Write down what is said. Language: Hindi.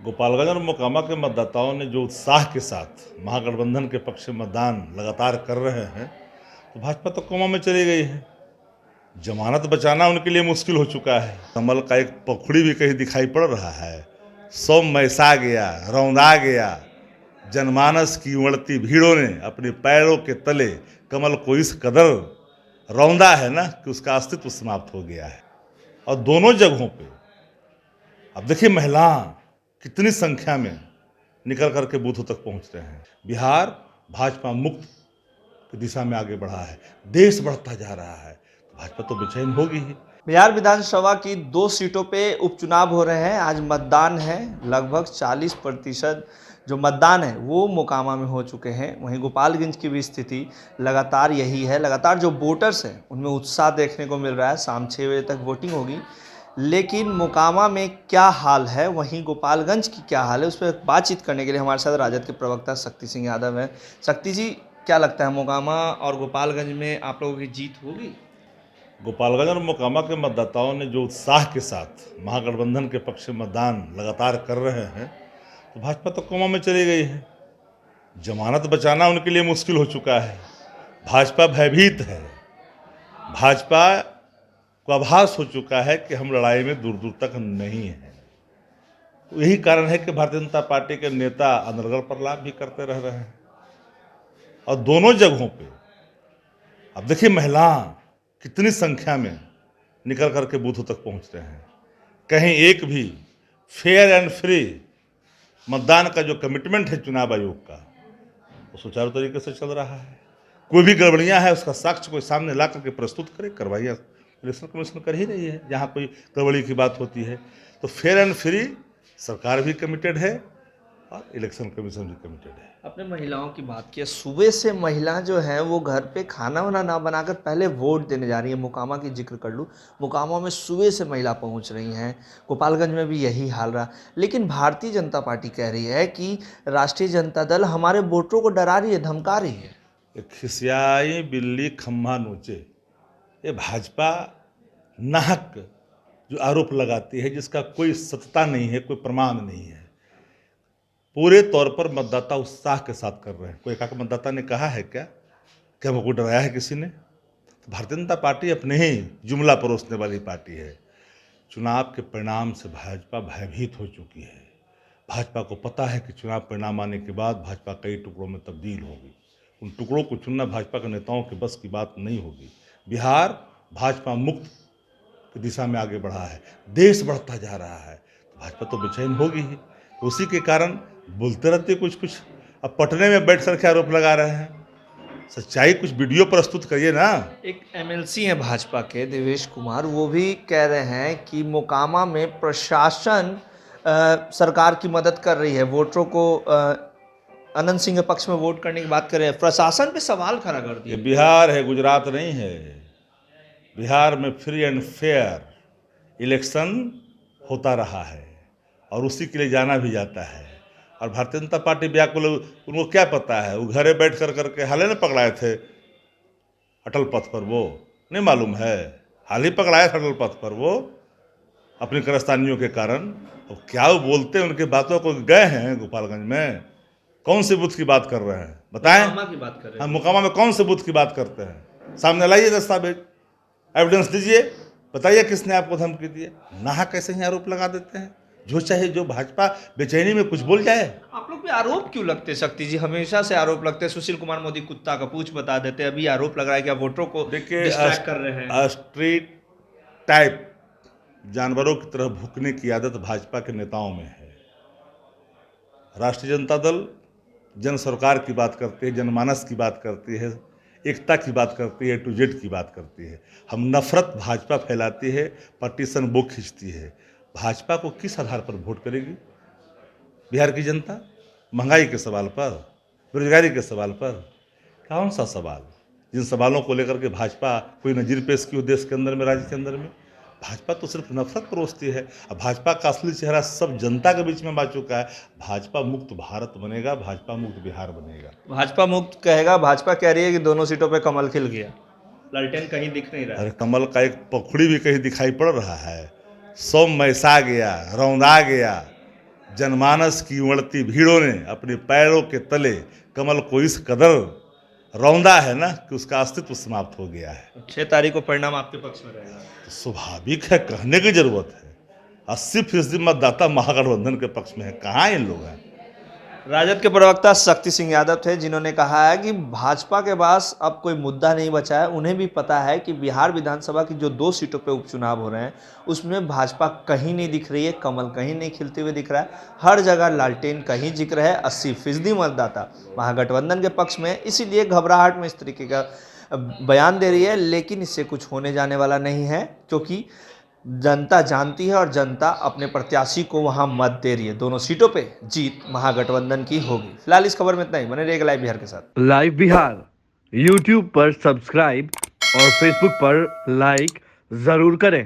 गोपालगंज और मोकामा के मतदाताओं ने जो उत्साह के साथ महागठबंधन के पक्ष में मतदान लगातार कर रहे हैं, तो भाजपा तो कोमा में चली गई है। जमानत बचाना उनके लिए मुश्किल हो चुका है। कमल का एक पखड़ी भी कहीं दिखाई पड़ रहा है। सौ मैसा गया, रौंदा गया। जनमानस की उमड़ती भीड़ों ने अपने पैरों के तले कमल को इस कदर रौंदा है ना कि उसका अस्तित्व समाप्त हो गया है। और दोनों जगहों पे अब देखिए महिला कितनी संख्या में निकल करके बूथों तक पहुंच रहे हैं। बिहार भाजपा मुक्त की दिशा में आगे बढ़ा है, देश बढ़ता जा रहा है, तो भाजपा तो बेचैन होगी ही। बिहार विधानसभा की 2 सीटों पे उपचुनाव हो रहे हैं। आज मतदान है। लगभग 40% जो मतदान है वो मोकामा में हो चुके हैं। वहीं गोपालगंज की भी स्थिति लगातार यही है। लगातार जो वोटर्स हैं उनमें उत्साह देखने को मिल रहा है। शाम 6 बजे तक वोटिंग होगी, लेकिन मोकामा में क्या हाल है, वहीं गोपालगंज की क्या हाल है, उस पर बातचीत करने के लिए हमारे साथ राजद के प्रवक्ता शक्ति सिंह यादव हैं। शक्ति जी, क्या लगता है मोकामा और गोपालगंज में आप लोगों की जीत होगी? गोपालगंज और मोकामा के मतदाताओं ने जो उत्साह के साथ महागठबंधन के पक्ष में मतदान लगातार कर रहे हैं, तो भाजपा तो कोमा में चली गई है। जमानत बचाना उनके लिए मुश्किल हो चुका है। भाजपा भयभीत है। भाजपा को आभास हो चुका है कि हम लड़ाई में दूर दूर तक नहीं हैं। तो यही कारण है कि भारतीय जनता पार्टी के नेता अनर्गल प्रलाप भी करते रह रहे हैं। और दोनों जगहों पे अब देखिए महिला कितनी संख्या में निकल करके बूथों तक पहुंच रहे हैं। कहीं एक भी फेयर एंड फ्री मतदान का जो कमिटमेंट है चुनाव आयोग का, वो सुचारू तरीके से चल रहा है। कोई भी गड़बड़ियां है उसका साक्ष्य कोई सामने ला करके प्रस्तुत करे। कार्रवाइयाँ इलेक्शन कमीशन कर ही रही है जहाँ कोई गड़बड़ी की बात होती है। तो फेयर एंड फ्री सरकार भी कमिटेड है और इलेक्शन कमीशन भी कमिटेड है। अपने महिलाओं की बात किया, सुबह से महिला जो है वो घर पे खाना वाना ना बनाकर पहले वोट देने जा रही है। मोकामा की जिक्र कर लूँ, मोकामा में सुबह से महिला पहुंच रही हैं। गोपालगंज में भी यही हाल रहा। लेकिन भारतीय जनता पार्टी कह रही है कि राष्ट्रीय जनता दल हमारे वोटरों को डरा रही है, धमका रही है। एक खिसियाई बिल्ली खम्भा नोचे, ये भाजपा नाहक जो आरोप लगाती है, जिसका कोई सत्यता नहीं है, कोई प्रमाण नहीं है। पूरे तौर पर मतदाता उत्साह के साथ कर रहे हैं। कोई एकाक मतदाता ने कहा है क्या कि हमको डराया है किसी ने? तो भारतीय जनता पार्टी अपने ही जुमला परोसने वाली पार्टी है। चुनाव के परिणाम से भाजपा भयभीत हो चुकी है। भाजपा को पता है कि चुनाव परिणाम आने के बाद भाजपा कई टुकड़ों में तब्दील होगी। उन टुकड़ों को चुनना भाजपा के नेताओं के बस की बात नहीं होगी। बिहार भाजपा मुक्त की दिशा में आगे बढ़ा है, देश बढ़ता जा रहा है, तो भाजपा तो बेचैन होगी ही। तो उसी के कारण बोलते रहते कुछ कुछ। अब पटने में बैठ करके आरोप लगा रहे हैं। सच्चाई कुछ वीडियो प्रस्तुत करिए ना। एक एमएलसी हैं भाजपा के देवेश कुमार, वो भी कह रहे हैं कि मोकामा में प्रशासन सरकार की मदद कर रही है। वोटरों को अनंत सिंह के पक्ष में वोट करने की बात कर रहे हैं। प्रशासन पे सवाल खड़ा कर दिया। ये बिहार है, गुजरात नहीं है। बिहार में फ्री एंड फेयर इलेक्शन होता रहा है और उसी के लिए जाना भी जाता है। और भारतीय जनता पार्टी व्याकुल, उनको क्या पता है? वो घरे बैठ कर करके हाल ही में पकड़ाए थे अटल पथ पर, वो नहीं मालूम है? हाल ही पकड़ाए थे अटल पथ पर वो अपनी कारस्तानियों के कारण। अब क्या वो बोलते हैं उनकी बातों को? गए हैं गोपालगंज में, कौन से बुथ की बात कर रहे हैं बताएं? मोकामा की बात कर रहे हैं। हम मोकामा में कौन से बुथ की बात करते हैं? सामने लाइए दस्तावेज, एविडेंस दीजिए, बताइए किसने आपको धमकी दी है। नाहक कैसे ही आरोप लगा देते हैं। जो चाहे जो भाजपा बेचैनी में कुछ बोल जाए। आप लोग पे आरोप क्यों लगते शक्ति जी? हमेशा से आरोप लगते हैं। सुशील कुमार मोदी कुत्ता का पूंछ बता देते हैं। अभी आरोप लग रहा है कि आप वोटरों को डिस्ट्रैक्ट कर रहे हैं। स्ट्रीट टाइप जानवरों की तरह भूकने की आदत भाजपा के नेताओं में है। राष्ट्रीय जनता दल जन सरकार की बात करती है, जनमानस की बात करती है, एकता की बात करती है, टू जेड की बात करती है। हम नफरत भाजपा फैलाती है, पार्टीशन वो खींचती है। भाजपा को किस आधार पर वोट करेगी बिहार की जनता? महंगाई के सवाल पर, बेरोजगारी के सवाल पर? कौन सा सवाल? जिन सवालों को लेकर के भाजपा कोई नजीर पेश की हो देश के अंदर में, राज्य के अंदर में, भाजपा तो सिर्फ नफरत परोसती है। अब भाजपा का असली चेहरा सब जनता के बीच में आ चुका है। भाजपा मुक्त भारत बनेगा, भाजपा मुक्त बिहार बनेगा। भाजपा मुक्त कहेगा। भाजपा कह रही है कि दोनों सीटों पे कमल खिल गया, लालटेन कहीं दिख नहीं रहा। अरे कमल का एक पखड़ी भी कहीं दिखाई पड़ रहा है। सौ मैसा गया, रौंदा गया। जनमानस की उमड़ती भीड़ों ने अपने पैरों के तले कमल को इस कदर रौंदा है ना कि उसका अस्तित्व समाप्त हो गया है। 6 तारीख को परिणाम आपके पक्ष में रहेगा। तो स्वाभाविक है, कहने की जरूरत है। 80% मतदाता महागठबंधन के पक्ष में है। कहाँ इन लोग हैं? राजद के प्रवक्ता शक्ति सिंह यादव थे, जिन्होंने कहा है कि भाजपा के पास अब कोई मुद्दा नहीं बचा है। उन्हें भी पता है कि बिहार विधानसभा की जो 2 सीटों पे उपचुनाव हो रहे हैं उसमें भाजपा कहीं नहीं दिख रही है, कमल कहीं नहीं खिलते हुए दिख रहा है, हर जगह लालटेन का ही जिक्र है। 80% मतदाता महागठबंधन के पक्ष में है, इसीलिए घबराहट में इस तरीके का बयान दे रही है। लेकिन इससे कुछ होने जाने वाला नहीं है, क्योंकि जनता जानती है और जनता अपने प्रत्याशी को वहां मत दे रही है। दोनों सीटों पे जीत महागठबंधन की होगी। फिलहाल इस खबर में इतना ही। बने रहिएगा लाइव बिहार के साथ। लाइव बिहार यूट्यूब पर सब्सक्राइब और फेसबुक पर लाइक जरूर करें।